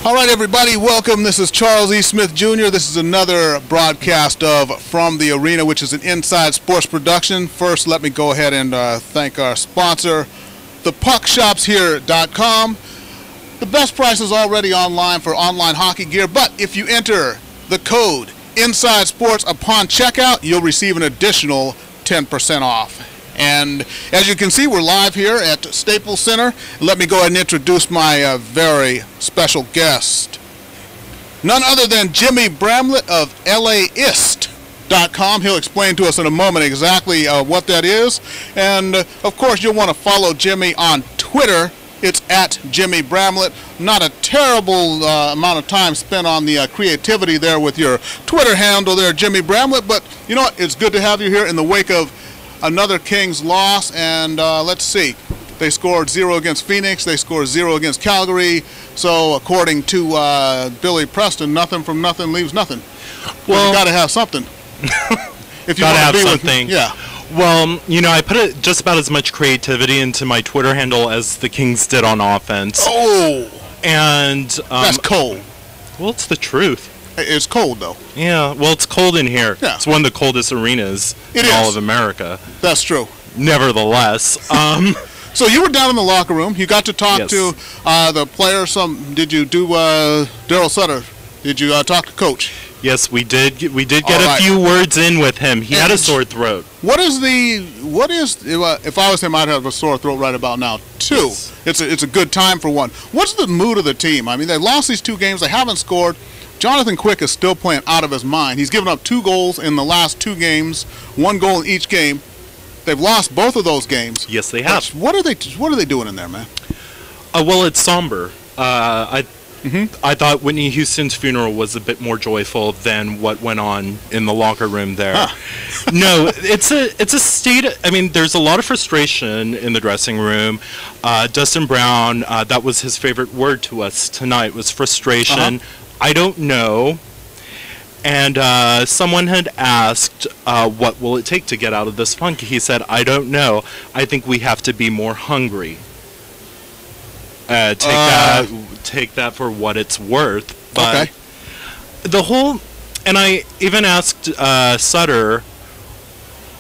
All right, everybody, welcome. This is Charles E. Smith Jr. This is another broadcast of From the Arena, which is an Inside Sports production. First, let me go ahead and thank our sponsor, thepuckshopshere.com. The best prices already online for online hockey gear, but if you enter the code Inside Sports upon checkout, you'll receive an additional 10% off. And as you can see, we're live here at Staples Center. Let me go ahead and introduce my very special guest. None other than Jimmy Bramlett of LAist.com. He'll explain to us in a moment exactly what that is. And, of course, you'll want to follow Jimmy on Twitter. It's at Jimmy Bramlett. Not a terrible amount of time spent on the creativity there with your Twitter handle there, Jimmy Bramlett. But, you know what? It's good to have you here in the wake of another Kings loss, and let's see. They scored 0 against Phoenix. They scored 0 against Calgary. So, according to Billy Preston, nothing from nothing leaves nothing. Well, you got to have something. If you got to have be something. Yeah. Well, you know, I put just about as much creativity into my Twitter handle as the Kings did on offense. Oh. And that's cold. Well, it's the truth. It's cold, though. Yeah, well, it's cold in here. Yeah. It's one of the coldest arenas in all of America. That's true. Nevertheless. So you were down in the locker room. You got to talk to the players. Did you do Daryl Sutter? Did you talk to Coach? Yes, we did. We did get a few words in with him. He had a sore throat. What is if I was him, I'd have a sore throat right about now too. Yes. It's a good time for one. What's the mood of the team? I mean, they lost these 2 games. They haven't scored. Jonathan Quick is still playing out of his mind. He's given up 2 goals in the last 2 games, 1 goal in each game. They've lost both of those games. Yes, they have. What are they doing in there, man? Well, it's somber. I thought Whitney Houston's funeral was a bit more joyful than what went on in the locker room there. Huh. No, it's a state. I mean, there's a lot of frustration in the dressing room. Dustin Brown, that was his favorite word to us tonight, was frustration. I don't know. And someone had asked, what will it take to get out of this funk? He said, I don't know. I think we have to be more hungry. Take that for what it's worth. But and I even asked Sutter,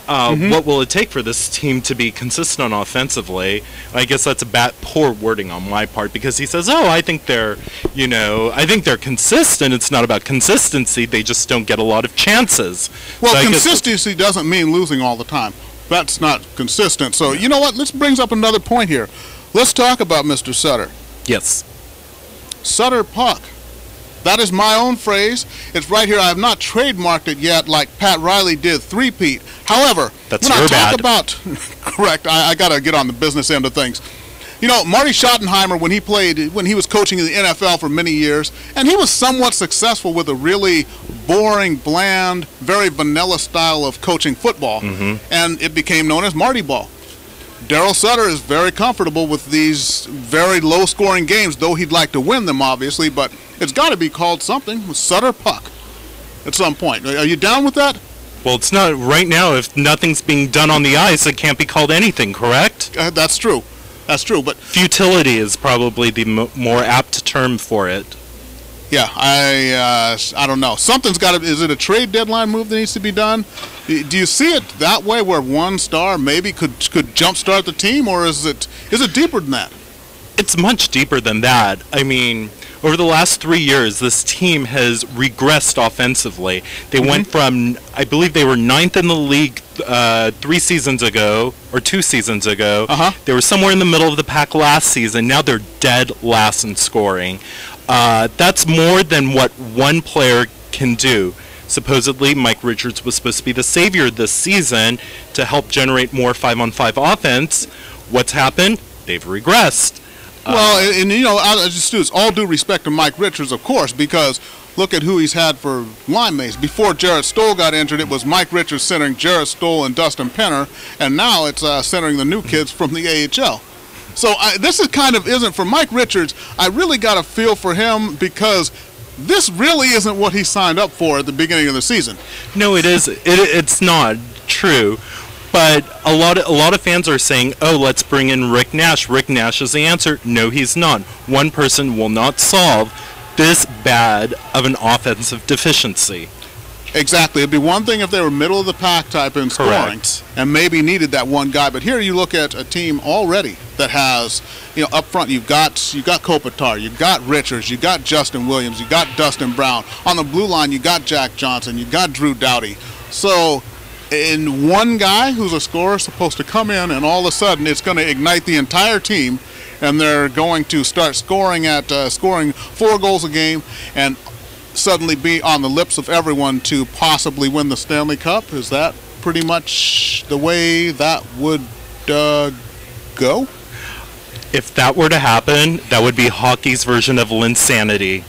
what will it take for this team to be consistent offensively? I guess that's poor wording on my part, because he says, I think they're consistent. It's not about consistency. They just don't get a lot of chances. Well, so consistency doesn't mean losing all the time. That's not consistent. So, you know what? This brings up another point here. Let's talk about Mr. Sutter. Yes. Sutter puck. That is my own phrase. It's right here. I have not trademarked it yet like Pat Riley did three-peat. However, that's when I talk about correct, I got to get on the business end of things. You know, Marty Schottenheimer, when he was coaching in the NFL for many years, and he was somewhat successful with a really boring, bland, very vanilla style of coaching football, and it became known as Marty Ball. Daryl Sutter is very comfortable with these very low-scoring games, though he'd like to win them, obviously, but it's got to be called something, Sutter puck, at some point. Are you down with that? Well, it's not right now. If nothing's being done on the ice, it can't be called anything, correct? That's true. That's true, but futility is probably the more apt term for it. Yeah, I don't know. Something's got to. Is it a trade deadline move that needs to be done? Do you see it that way, where one star maybe could jumpstart the team, or is it deeper than that? It's much deeper than that. I mean, over the last 3 years, this team has regressed offensively. They went from, I believe they were 9th in the league 3 seasons ago, or 2 seasons ago. They were somewhere in the middle of the pack last season. Now they're dead last in scoring. That's more than what one player can do. Supposedly, Mike Richards was supposed to be the savior this season to help generate more 5-on-5 offense. What's happened? They've regressed. Well, and you know, it's all due respect to Mike Richards, of course, because look at who he's had for line mates. Before Jarrett Stoll got injured, it was Mike Richards centering Jarrett Stoll and Dustin Penner, and now it's centering the new kids from the AHL. So this is kind of isn't for Mike Richards. I really got a feel for him because this really isn't what he signed up for at the beginning of the season. No, it is. It's not true. But a lot of fans are saying, oh, let's bring in Rick Nash. Rick Nash is the answer. No, he's not. One person will not solve this bad of an offensive deficiency. Exactly. It'd be one thing if they were middle of the pack type in scoring. Correct. And maybe needed that one guy. But here you look at a team already that has, up front you've got Kopitar, you've got Richards, you've got Justin Williams, you've got Dustin Brown. On the blue line you got Jack Johnson, you've got Drew Doughty. So in one guy who's a scorer supposed to come in, and all of a sudden it's going to ignite the entire team, and they're going to start scoring 4 goals a game and suddenly be on the lips of everyone to possibly win the Stanley Cup. Is that pretty much the way that would go? If that were to happen, that would be hockey's version of Linsanity.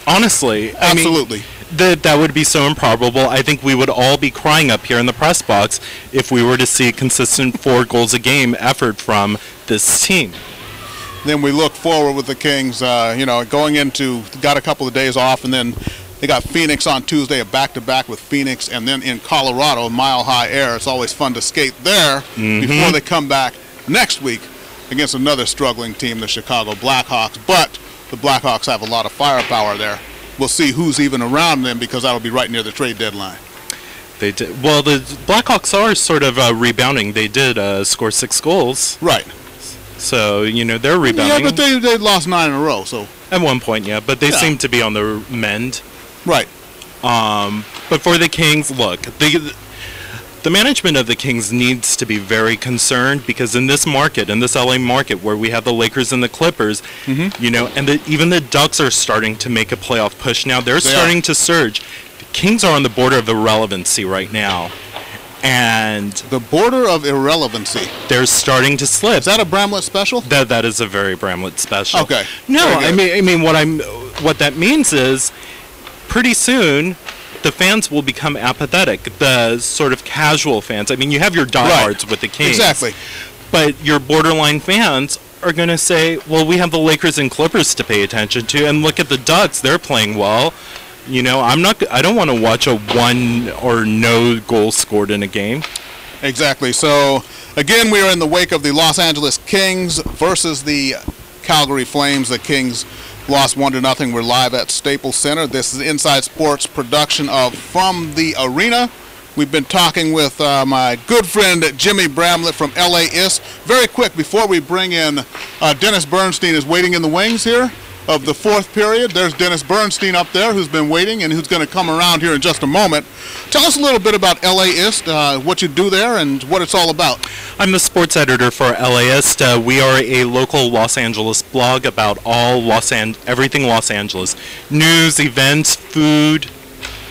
Honestly. Absolutely. That would be so improbable. I think we would all be crying up here in the press box if we were to see a consistent 4 goals a game effort from this team. Then we look forward with the Kings, going into, got a couple of days off, and then they got Phoenix on Tuesday, a back-to-back with Phoenix, and then in Colorado, Mile High Air. It's always fun to skate there before they come back next week against another struggling team, the Chicago Blackhawks. But the Blackhawks have a lot of firepower there. We'll see who's even around them because that'll be right near the trade deadline. They did. Well, the Blackhawks are sort of rebounding. They did score 6 goals. Right. So, they're rebounding. Yeah, but they lost 9 in a row, so. At one point, yeah. But they seem to be on the mend. Right. But for the Kings, look, the management of the Kings needs to be very concerned because in this market, in this LA market where we have the Lakers and the Clippers, and even the Ducks are starting to make a playoff push now. They're starting to surge. The Kings are on the border of irrelevancy right now. And the border of irrelevancy. They're starting to slip. Is that a Bramlett special? That is a very Bramlett special. Okay. No, I mean what that means is pretty soon the fans will become apathetic. The sort of casual fans. I mean, you have your diehards with the Kings. Exactly. But your borderline fans are going to say, well, we have the Lakers and Clippers to pay attention to, and look at the Ducks. They're playing well. I don't want to watch a 1 or no goal scored in a game. Exactly. So, again, we are in the wake of the Los Angeles Kings versus the Calgary Flames. The Kings lost 1-0. We're live at Staples Center. This is Inside Sports production of From the Arena. We've been talking with my good friend Jimmy Bramlett from LA Ist. Very quick, before we bring in Dennis Bernstein is waiting in the wings here of the 4th period. There's Dennis Bernstein up there who's been waiting and who's going to come around here in just a moment. Tell us a little bit about LA Ist, what you do there and what it's all about. I'm the sports editor for LA Ist. We are a local Los Angeles blog about everything Los Angeles. News, events, food,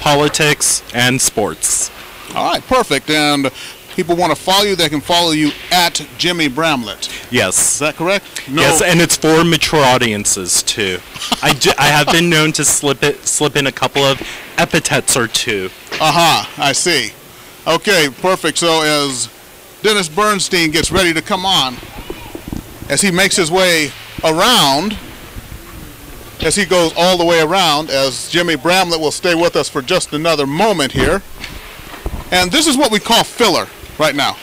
politics, and sports. All right, perfect. And people want to follow you, they can follow you at Jimmy Bramlett. Yes. Is that correct? No. Yes, and it's for mature audiences, too. I have been known to slip in a couple of epithets or two. Aha, I see. Okay, perfect. So as Dennis Bernstein gets ready to come on, as he makes his way around, as he goes all the way around, as Jimmy Bramlett will stay with us for just another moment here. And this is what we call filler right now.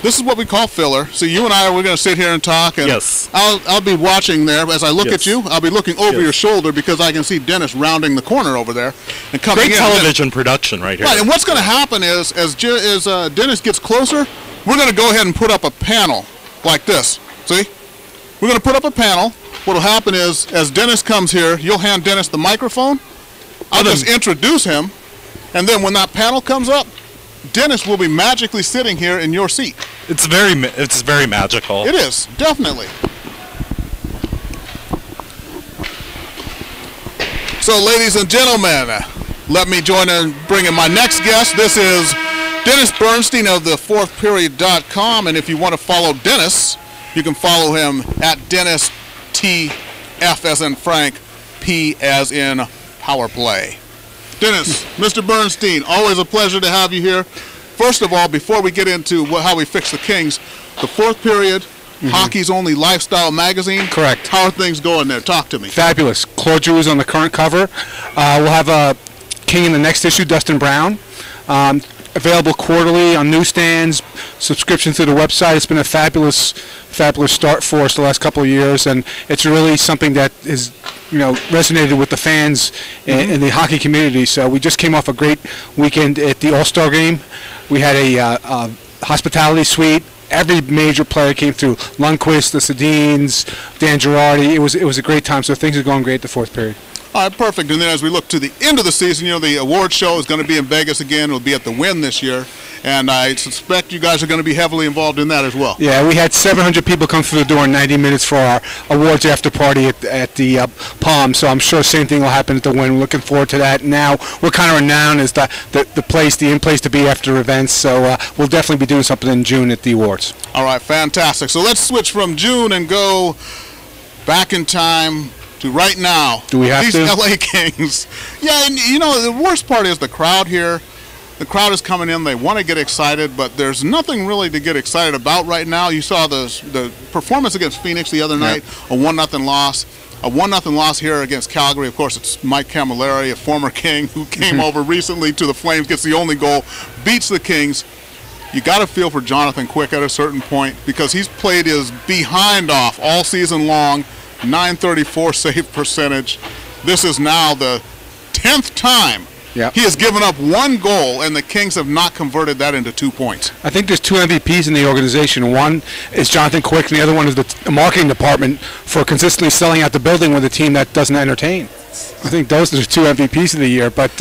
This is what we call filler. So you and we're going to sit here and talk, and yes. I'll be watching there. As I look at you, I'll be looking over your shoulder because I can see Dennis rounding the corner over there and coming in. Great television production right here. Right, and what's going to happen is, as Dennis gets closer, we're going to go ahead and put up a panel like this. See? We're going to put up a panel. What will happen is, as Dennis comes here, you'll hand Dennis the microphone. I'll just introduce him, and then when that panel comes up, Dennis will be magically sitting here in your seat. It's very magical. It is, definitely. So, ladies and gentlemen, let me join and bring in my next guest. This is Dennis Bernstein of the 4thperiod.com, and if you want to follow Dennis, you can follow him at Dennis T. F as in Frank, P as in Power Play. Dennis, Mr. Bernstein, always a pleasure to have you here. First of all, before we get into how we fix the Kings, the 4th period, hockey's only lifestyle magazine. Correct. How are things going there? Talk to me. Fabulous. Claude Giroux is on the current cover. We'll have a King in the next issue, Dustin Brown. Available quarterly on newsstands, subscription through the website. It's been a fabulous start for us the last couple of years, and it's really something that is, resonated with the fans in the hockey community. So we just came off a great weekend at the All-Star game. We had a hospitality suite. Every major player came through. Lundqvist, the Sedins, Dan Girardi. It was a great time. So things are going great the fourth period. All right, perfect. And then as we look to the end of the season, the award show is going to be in Vegas again. It'll be at the Wynn this year. And I suspect you guys are going to be heavily involved in that as well. Yeah, we had 700 people come through the door in 90 minutes for our awards after party at the Palm. So I'm sure same thing will happen at the Wynn. We're looking forward to that. Now we're kind of renowned as the in place to be after events. So we'll definitely be doing something in June at the awards. All right, fantastic. So let's switch from June and go back in time to right now. Do we have these to? LA Kings. Yeah, and the worst part is the crowd here. The crowd is coming in. They want to get excited, but there's nothing really to get excited about right now. You saw the performance against Phoenix the other night, a 1-0 loss. A 1-0 loss here against Calgary. Of course, it's Mike Camilleri, a former King who came over recently to the Flames, gets the only goal, beats the Kings. You got to feel for Jonathan Quick at a certain point because he's played his behind off all season long, .934 save percentage. This is now the 10th time he has given up one goal, and the Kings have not converted that into 2 points. I think there's two MVPs in the organization. One is Jonathan Quick, and the other one is the marketing department for consistently selling out the building with a team that doesn't entertain. I think those are the two MVPs of the year. But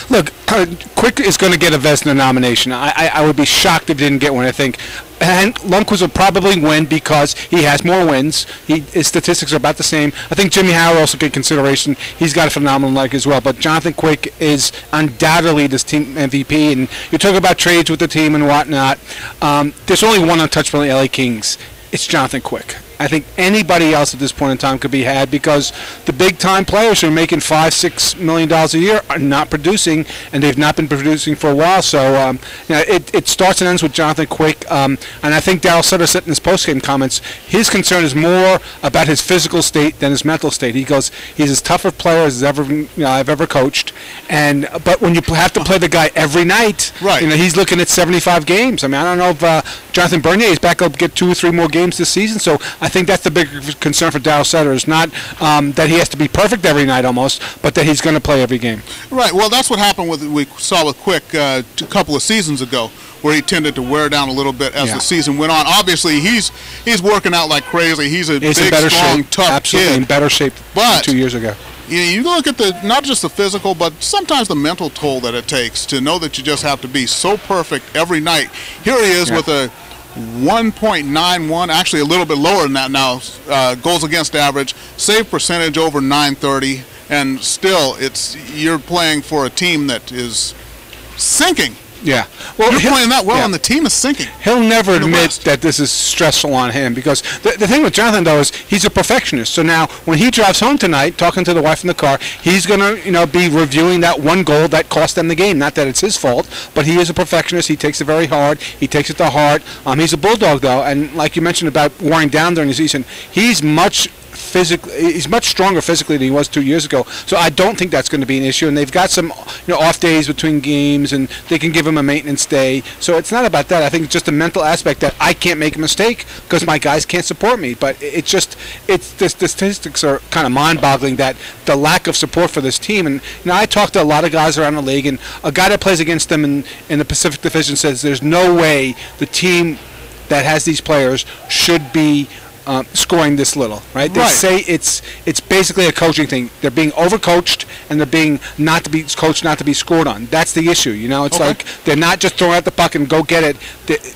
look, Quick is going to get a Vezina nomination. I would be shocked if he didn't get one. I think. And Lundqvist will probably win because he has more wins. His statistics are about the same. I think Jimmy Howard also get consideration. He's got a phenomenal night as well. But Jonathan Quick is undoubtedly this team MVP. And you talk about trades with the team and whatnot. There's only one untouchable in the LA Kings. It's Jonathan Quick. I think anybody else at this point in time could be had because the big-time players who are making $5-6 million a year are not producing, and they've not been producing for a while. So it starts and ends with Jonathan Quick. And I think Daryl Sutter said in his post-game comments, his concern is more about his physical state than his mental state. He goes, he's as tough a player as I've ever coached. But when you have to play the guy every night, right. He's looking at 75 games. I mean, I don't know if Jonathan Bernier is back up to get 2 or 3 more games this season. So I think that's the bigger concern for Daryl Sutter. Is not that he has to be perfect every night almost, but that he's going to play every game. Right. Well, that's what happened we saw with Quick a couple of seasons ago, where he tended to wear down a little bit as the season went on. Obviously, he's working out like crazy. He's a big, strong, tough Absolutely kid. In better shape than 2 years ago. You look at not just the physical, but sometimes the mental toll that it takes to know that you just have to be so perfect every night. Here he is with a 1.91, actually a little bit lower than that now, goals against average, save percentage over .930, and still you're playing for a team that is sinking. Yeah. Well, you're playing that well, and the team is sinking. He'll never admit that this is stressful on him because the thing with Jonathan, though, is he's a perfectionist. So now when he drives home tonight, talking to the wife in the car, he's going to be reviewing that one goal that cost them the game. Not that it's his fault, but he is a perfectionist. He takes it very hard. He takes it to heart. He's a bulldog, though, and like you mentioned about wearing down during the season, he's much stronger physically than he was 2 years ago. So I don't think that's going to be an issue. And they've got some off days between games, and they can give him a maintenance day. So it's not about that. I think it's just a mental aspect that I can't make a mistake because my guys can't support me. But the statistics are kind of mind-boggling, that the lack of support for this team. And I talked to a lot of guys around the league, and a guy that plays against them in the Pacific Division says there's no way the team that has these players should be scoring this little, right? They say it's basically a coaching thing. They're being overcoached, and they're being not to be coached, not to be scored on. That's the issue. It's like they're not just throwing out the puck and go get it.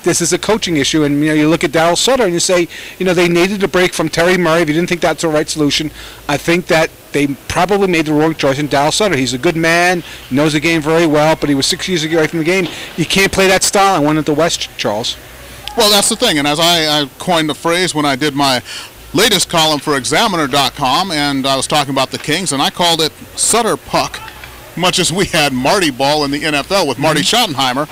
This is a coaching issue, and you look at Daryl Sutter and you say, they needed a break from Terry Murray. If you didn't think that's the right solution, I think that they probably made the wrong choice in Daryl Sutter. He's a good man, knows the game very well, but he was 6 years away from the game. You can't play that style. I went at the West, Charles. Well, that's the thing, and as I coined the phrase when I did my latest column for Examiner.com, and I was talking about the Kings, and I called it Sutter Puck, much as we had Marty Ball in the NFL with Marty Schottenheimer.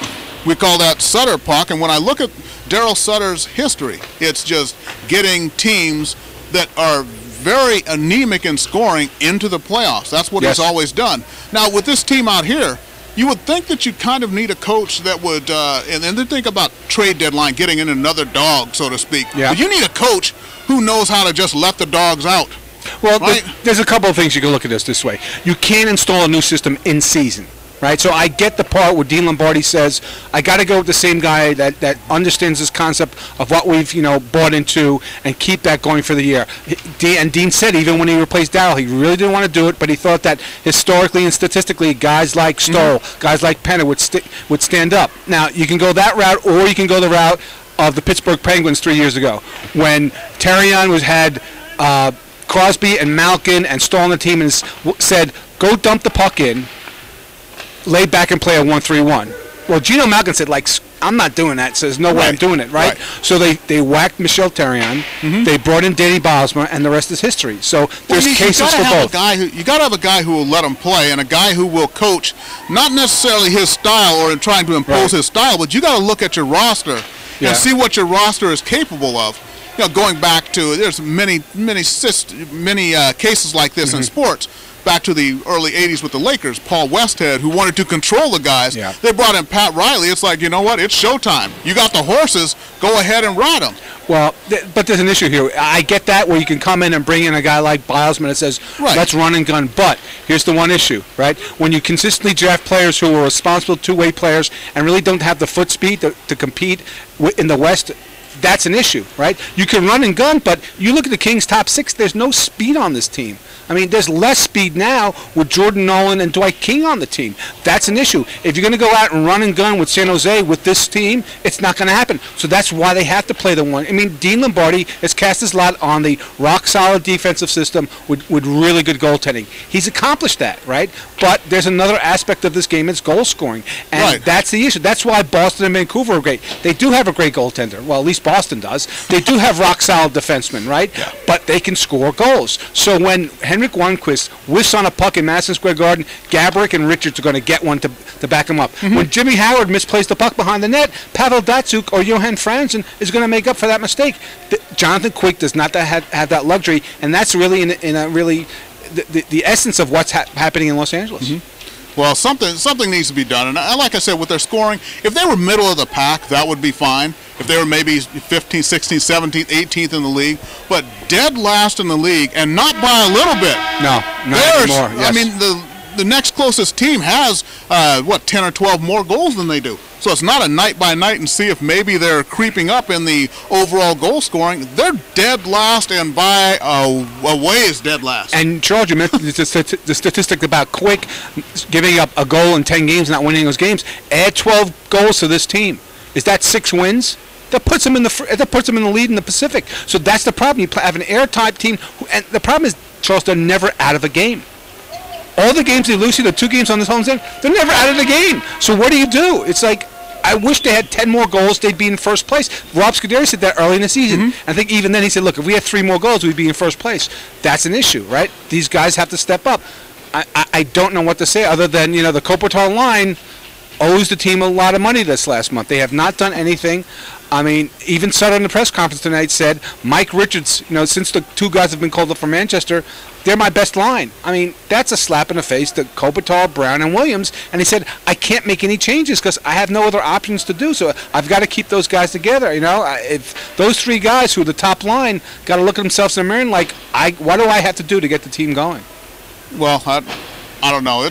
We call that Sutter Puck, and when I look at Daryl Sutter's history, it's just getting teams that are very anemic in scoring into the playoffs. That's what he's always done. Now, with this team out here, you would think that you kind of need a coach that would, and then think about trade deadline, getting in another dog, so to speak. Yeah. But you need a coach who knows how to just let the dogs out. Well, right? there's a couple of things you can look at this way. You can't install a new system in season, right? So I get the part where Dean Lombardi says, I got to go with the same guy that understands this concept of what we've, bought into and keep that going for the year. And Dean said even when he replaced Darryl, he really didn't want to do it, but he thought that historically and statistically, guys like Stoll, guys like Penner would stand up. Now, you can go that route, or you can go the route of the Pittsburgh Penguins 3 years ago when Terrion had Crosby and Malkin and Stoll on the team and said, go dump the puck in, lay back and play a 1-3-1. Well, Geno Malkin said, I'm not doing that, so there's no way I'm doing it, right? So they whacked Michel Terrion, they brought in Danny Bosma, and the rest is history. So there's cases for both. You got to have a guy who will let him play and a guy who will coach, not necessarily his style or in trying to impose his style, but you got to look at your roster and see what your roster is capable of. Going back to, there's many cases like this in sports. Back to the early 80s with the Lakers, Paul Westhead, who wanted to control the guys. Yeah. They brought in Pat Riley. It's like, you know what? It's showtime. You got the horses. Go ahead and ride them. Well, but there's an issue here. I get that where you can come in and bring in a guy like Bilesman that says, let's run and gun. But here's the one issue, right? When you consistently draft players who are responsible two-way players and really don't have the foot speed to compete in the West, that's an issue, right? You can run and gun, but you look at the Kings' top six, there's no speed on this team. I mean, there's less speed now with Jordan Nolan and Dwight King on the team. That's an issue. If you're going to go out and run and gun with San Jose with this team, it's not going to happen. So that's why they have to play the one. I mean, Dean Lombardi has cast his lot on the rock-solid defensive system with really good goaltending. He's accomplished that, right? But there's another aspect of this game, it's goal scoring. And that's the issue. That's why Boston and Vancouver are great. They do have a great goaltender. Well, at least Boston does. They do have rock-solid defensemen, right? Yeah. But they can score goals. So when Henrik Lundqvist whiffs on a puck in Madison Square Garden, Gaborik and Richards are going to get one to back him up. When Jimmy Howard misplaced the puck behind the net, Pavel Datsyuk or Johan Franzen is going to make up for that mistake. Jonathan Quick does not have that luxury, and that's really the essence of what's happening in Los Angeles. Well, something needs to be done. And like I said, with their scoring, if they were middle of the pack, that would be fine. If they were maybe 15th, 16th, 17th, 18th in the league, but dead last in the league, and not by a little bit. No, not anymore. Yes. I mean, the next closest team has, 10 or 12 more goals than they do. So it's not a night by night and see if maybe they're creeping up in the overall goal scoring. They're dead last, and by a ways dead last. And Charles, you mentioned the statistic about Quick giving up a goal in 10 games, not winning those games. Add 12 goals to this team. Is that 6 wins? That puts them in the lead in the Pacific. So that's the problem. You have an airtight team, and the problem is, Charles, they're never out of a game. All the games they lose, the 2 games on this home stand, they're never out of the game. So what do you do? It's like, I wish they had 10 more goals, they'd be in first place. Rob Scuderi said that early in the season. I think even then he said, look, if we had 3 more goals, we'd be in first place. That's an issue, right? These guys have to step up. I don't know what to say other than, the Kopitar line owes the team a lot of money this last month. They have not done anything. I mean, even Sutter in the press conference tonight said, Mike Richards, since the 2 guys have been called up from Manchester, they're my best line. I mean, that's a slap in the face to Kopitar, Brown, and Williams. And he said, I can't make any changes because I have no other options to do. So I've got to keep those guys together. If those 3 guys who are the top line got to look at themselves in the mirror and what do I have to do to get the team going? Well, I don't know.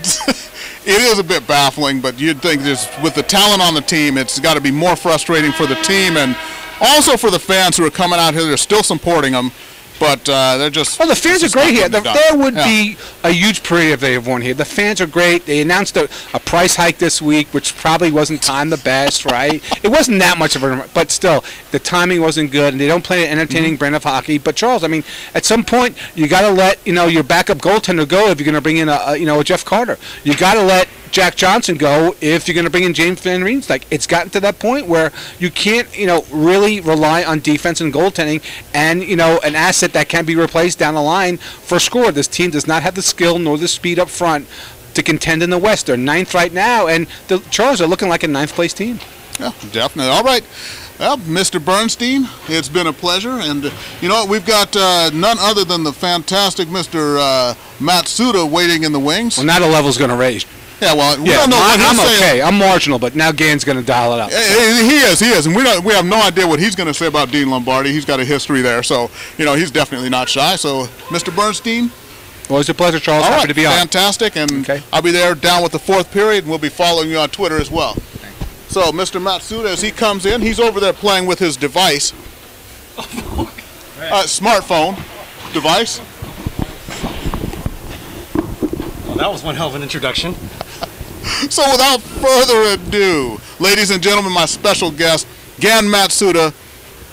It is a bit baffling, but you'd think with the talent on the team, it's got to be more frustrating for the team and also for the fans who are coming out here. They're still supporting them, but they're just... Well, the fans are great here. There would be a huge parade if they have won here. The fans are great. They announced a price hike this week, which probably wasn't timed the best, right? It wasn't that much of a... But still, the timing wasn't good, and they don't play an entertaining brand of hockey. But, Charles, I mean, at some point, you got to let, your backup goaltender go if you're going to bring in a Jeff Carter. You got to let Jack Johnson go if you're going to bring in James Van Riemsdyk. It's gotten to that point where you can't, really rely on defense and goaltending and, an asset that can be replaced down the line for a score. This team does not have the skill nor the speed up front to contend in the West. They're 9th right now, and the Chargers are looking like a 9th place team. Yeah, definitely. All right. Well, Mr. Bernstein, it's been a pleasure. And you know what? We've got none other than the fantastic Mr. Matsuda waiting in the wings. Well, now the level's going to raise. Yeah, well, we Yeah, don't know what I'm he's saying. okay. I'm marginal, but now Gann's going to dial it up. He is, and we have no idea what he's going to say about Dean Lombardi. He's got a history there, so he's definitely not shy. So, Mr. Bernstein, Always a pleasure, Charles. all Happy right, to be on. fantastic, and Okay. I'll be there down with the 4th period, and we'll be following you on Twitter as well. So, Mr. Matsuda, as he comes in, he's over there playing with his device, smartphone device. Well, that was one hell of an introduction. So without further ado, ladies and gentlemen, my special guest, Gan Matsuda.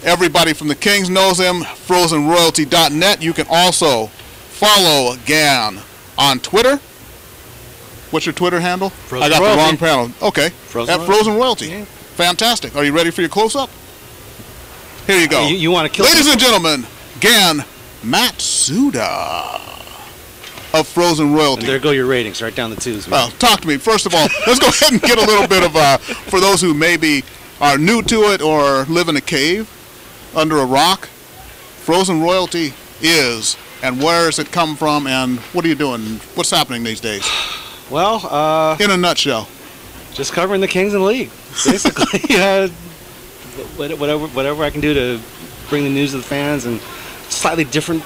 Everybody from the Kings knows him, frozenroyalty.net. You can also follow Gan on Twitter. What's your Twitter handle? Frozen I got Royalty. the wrong panel. Okay, Frozen at Frozen Royalty. Yeah. Fantastic. Are you ready for your close-up? Here you go. You want to kill Ladies and gentlemen, Gan Matsuda of Frozen Royalty. And there go your ratings, right down the twos. Man. Well, talk to me. First of all, let's go ahead and get a little bit of, for those who maybe are new to it or live in a cave under a rock, Frozen Royalty is, and where does it come from, and what are you doing? What's happening these days? Well, In a nutshell. just covering the Kings in the league, basically. Whatever I can do to bring the news to the fans and slightly different,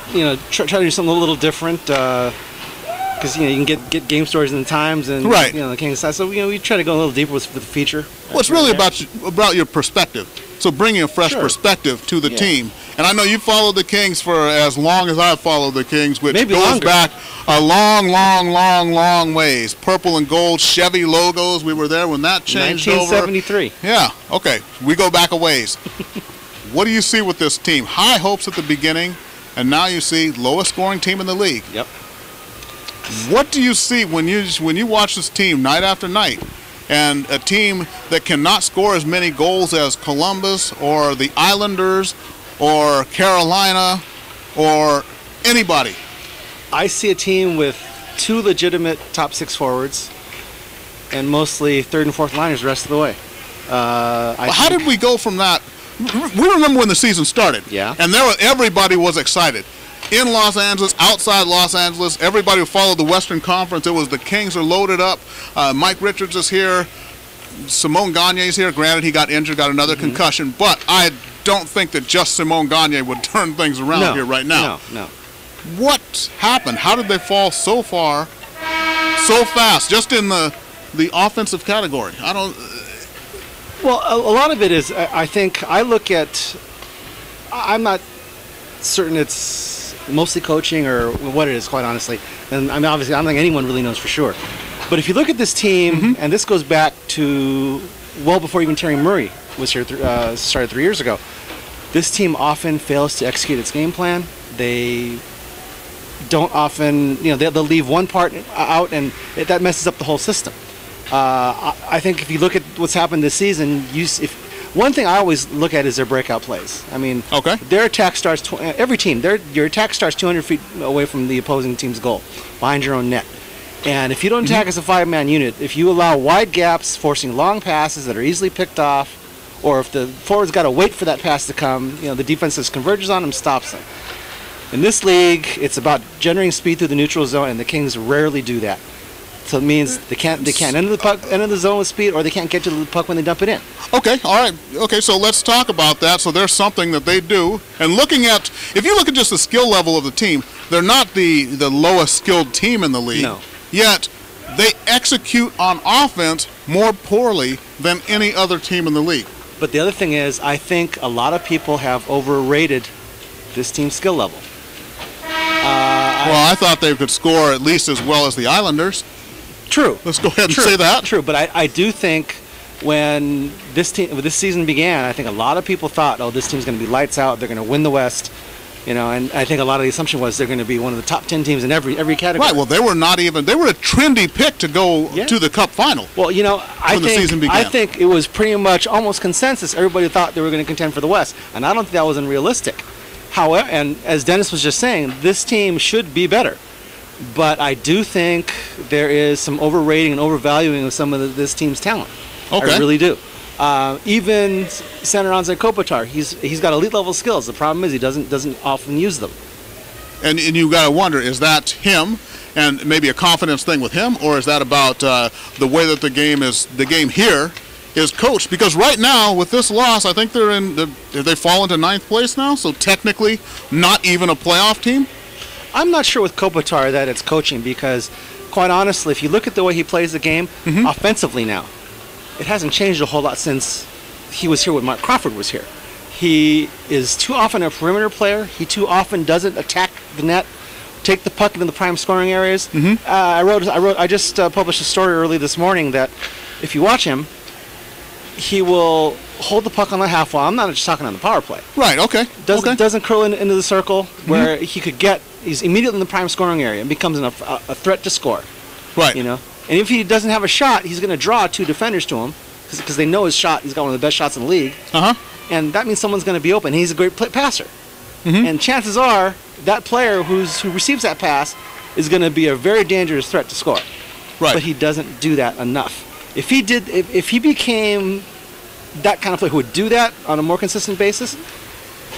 try to do something a little different. Because you can get game stories in the Times and Right. the Kings side. So we try to go a little deeper with the feature. Well, it's really about your perspective. So bringing a fresh Sure. perspective to the Yeah. team. And I know you followed the Kings for as long as I've followed the Kings, which Maybe goes longer. back a long ways. Purple and gold Chevy logos. We were there when that changed over. 1973. Yeah, okay. We go back a ways. What do you see with this team? High hopes at the beginning, and now you see lowest scoring team in the league. Yep. What do you see when you watch this team night after night, and a team that cannot score as many goals as Columbus or the Islanders or Carolina or anybody? I see a team with two legitimate top six forwards and mostly third and fourth liners the rest of the way. How did we go from that? We remember when the season started. Yeah. And everybody was excited. In Los Angeles, outside Los Angeles, everybody who followed the Western Conference, it was the Kings are loaded up. Mike Richards is here. Simone Gagne's here. Granted, he got injured, got another concussion. But I don't think that just Simone Gagne would turn things around here right now. No. What happened? How did they fall so far, so fast, just in the offensive category? I don't... Well, a lot of it is, I think, I'm not certain it's mostly coaching or what it is, quite honestly. And I mean, obviously, I don't think anyone really knows for sure. But if you look at this team, and this goes back to well before even Terry Murray was here, started 3 years ago, this team often fails to execute its game plan. They don't often, they'll leave one part out, and that messes up the whole system. I think if you look at what's happened this season, one thing I always look at is their breakout plays. I mean, Okay. their attack starts, every team, your attack starts 200 feet away from the opposing team's goal, behind your own net. And if you don't attack as a five-man unit, if you allow wide gaps, forcing long passes that are easily picked off, or if the forward's got to wait for that pass to come, the defense just converges on them, stops them. In this league, it's about generating speed through the neutral zone, and the Kings rarely do that. So it means they can't enter the zone with speed, or they can't get to the puck when they dump it in. Okay, all right. Okay, so let's talk about that. So there's something that they do. And if you look at just the skill level of the team, they're not the lowest skilled team in the league. No. Yet they execute on offense more poorly than any other team in the league. But the other thing is, I think a lot of people have overrated this team's skill level. Well, I thought they could score at least as well as the Islanders. True. Let's go ahead and say that. True, but I do think when this season began, I think a lot of people thought, this team's going to be lights out. They're going to win the West, and I think a lot of the assumption was they're going to be one of the top 10 teams in every category. Right. Well, they were a trendy pick to go to the Cup final. Well, when the season began. I think it was pretty much almost consensus. Everybody thought they were going to contend for the West, and I don't think that was unrealistic. However, and as Dennis was just saying, this team should be better. But I do think there is some overrating and overvaluing of some of this team's talent. Okay. I really do. Even Center Anze Kopitar, he's got elite level skills. The problem is he doesn't often use them. And you got to wonder, is that him and maybe a confidence thing with him, or is that about the way that the game here is coached? Because right now with this loss, I think they fall into 9th place now, so technically not even a playoff team. I'm not sure with Kopitar that it's coaching, because quite honestly, if you look at the way he plays the game offensively now, it hasn't changed a whole lot since he was here when Mark Crawford was here. He is too often a perimeter player. He too often doesn't attack the net, take the puck into the prime scoring areas. I just published a story early this morning that if you watch him, he will hold the puck on the half wall. I'm not just talking on the power play. Right. Okay. Doesn't curl into the circle where he could get. He's immediately in the prime scoring area and becomes a threat to score. Right. You know, and if he doesn't have a shot, he's going to draw 2 defenders to him because they know his shot. He's got one of the best shots in the league. And that means someone's going to be open. He's a great passer. And chances are that player who receives that pass is going to be a very dangerous threat to score. Right. But he doesn't do that enough. If he became that kind of player who would do that on a more consistent basis,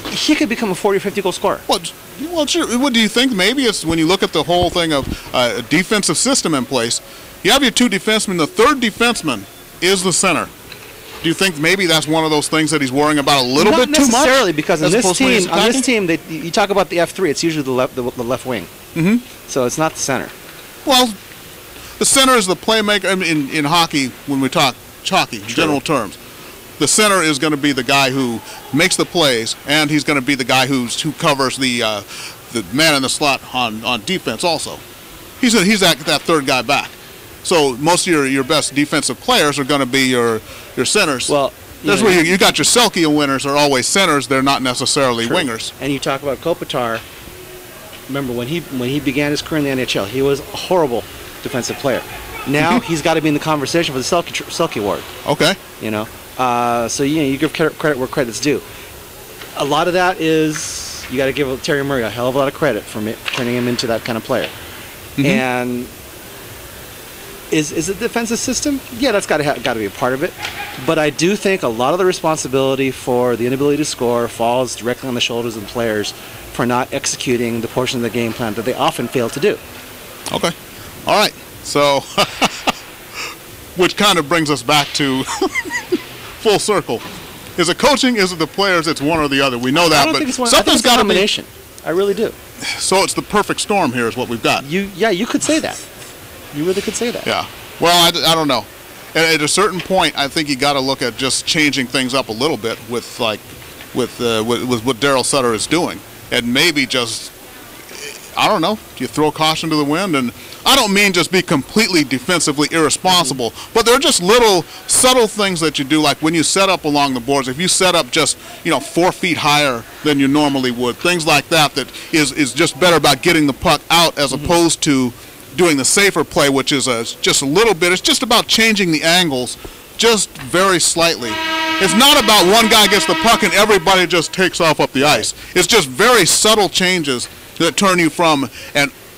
he could become a 40 or 50 goal scorer. Well, sure. What do you think? Maybe it's when you look at the whole thing of a defensive system in place, you have your 2 defensemen. The 3rd defenseman is the center. Do you think maybe that's one of those things that he's worrying about a little bit too much? Not necessarily, because on this team, you talk about the F3, it's usually the left wing. So it's not the center. Well, the center is the playmaker. I mean, in hockey, when we talk hockey, general terms, the center is going to be the guy who makes the plays, and he's going to be the guy who covers the man in the slot on defense also. He's that 3rd guy back. So most of your best defensive players are going to be your centers. Well, that's where you got your Selke winners are always centers. They're not necessarily wingers. And you talk about Kopitar. Remember when he began his career in the NHL, he was a horrible defensive player. Now he's got to be in the conversation for the Selke award. Okay. You know, so you give credit where credit's due. A lot of that is you got to give Terry Murray a hell of a lot of credit for turning him into that kind of player. And is it the defensive system? Yeah, that's got to be a part of it. But I do think a lot of the responsibility for the inability to score falls directly on the shoulders of the players for not executing the portion of the game plan that they often fail to do. Okay. All right. So, which kind of brings us back to full circle. Is it coaching? Is it the players? It's one or the other. We know that, but something's got to be. I really do. So it's the perfect storm here is what we've got. You could say that. You really could say that. Yeah. Well, I don't know. At a certain point, I think you got to look at just changing things up a little bit with what Daryl Sutter is doing, and maybe just, I don't know, you throw caution to the wind. And I don't mean just be completely defensively irresponsible, but there are just little subtle things that you do, like when you set up along the boards. If you set up just 4 feet higher than you normally would, things like that is just better about getting the puck out as opposed to doing the safer play, which is just a little bit. It's just about changing the angles just very slightly. It's not about one guy gets the puck and everybody just takes off up the ice. It's just very subtle changes that turn you from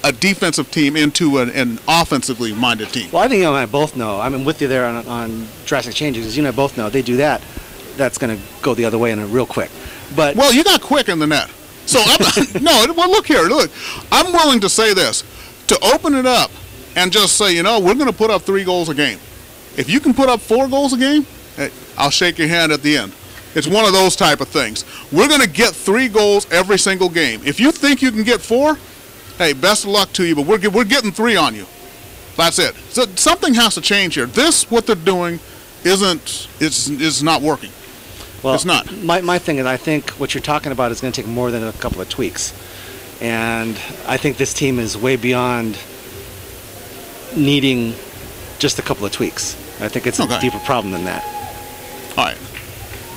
a defensive team into an offensively minded team. Well, I think you and I both know. I'm with you there on drastic changes. As you and I both know, they do that. That's going to go the other way real quick. But well, you got quick in the net. So well, look here. Look, I'm willing to say this. To open it up and just say, we're going to put up 3 goals a game. If you can put up 4 goals a game, hey, I'll shake your hand at the end. It's one of those type of things. We're going to get 3 goals every single game. If you think you can get 4, hey, best of luck to you, but we're getting 3 on you. That's it. So something has to change here. What they're doing is not working. Well, it's not. My thing is, I think what you're talking about is going to take more than a couple of tweaks. And I think this team is way beyond needing just a couple of tweaks. I think it's a deeper problem than that. All right.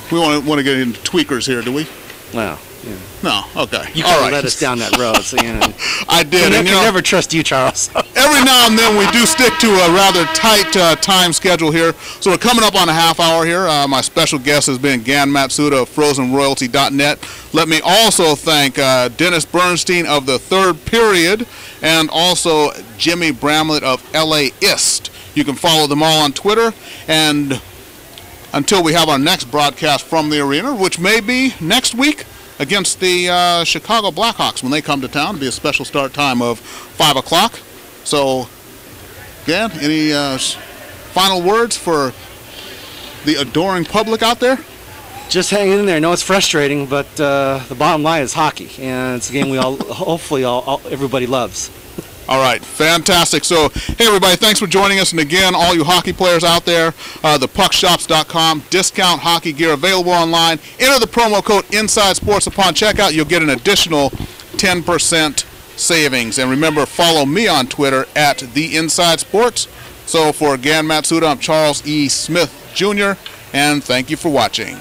We want to get into tweakers here, do we? Well, no. Okay. You kind of led us down that road, so I did. I can never trust you, Charles. Every now and then we do stick to a rather tight time schedule here. So we're coming up on a half hour here. My special guest has been Gann Matsuda of FrozenRoyalty.net. Let me also thank Dennis Bernstein of the Third Period and also Jimmy Bramlett of LAist. You can follow them all on Twitter. And until we have our next broadcast from the arena, which may be next week, against the Chicago Blackhawks when they come to town. It'll be a special start time of 5 o'clock. So, again, any final words for the adoring public out there? Just hang in there. I know it's frustrating, but the bottom line is hockey, and it's a game we all, hopefully, everybody loves. All right, fantastic. So, hey, everybody, thanks for joining us. And again, all you hockey players out there, thepuckshops.com, discount hockey gear available online. Enter the promo code Inside Sports upon checkout. You'll get an additional 10% savings. And remember, follow me on Twitter at @TheInsideSports. So, for again, Matsuda, I'm Charles E. Smith, Jr., and thank you for watching.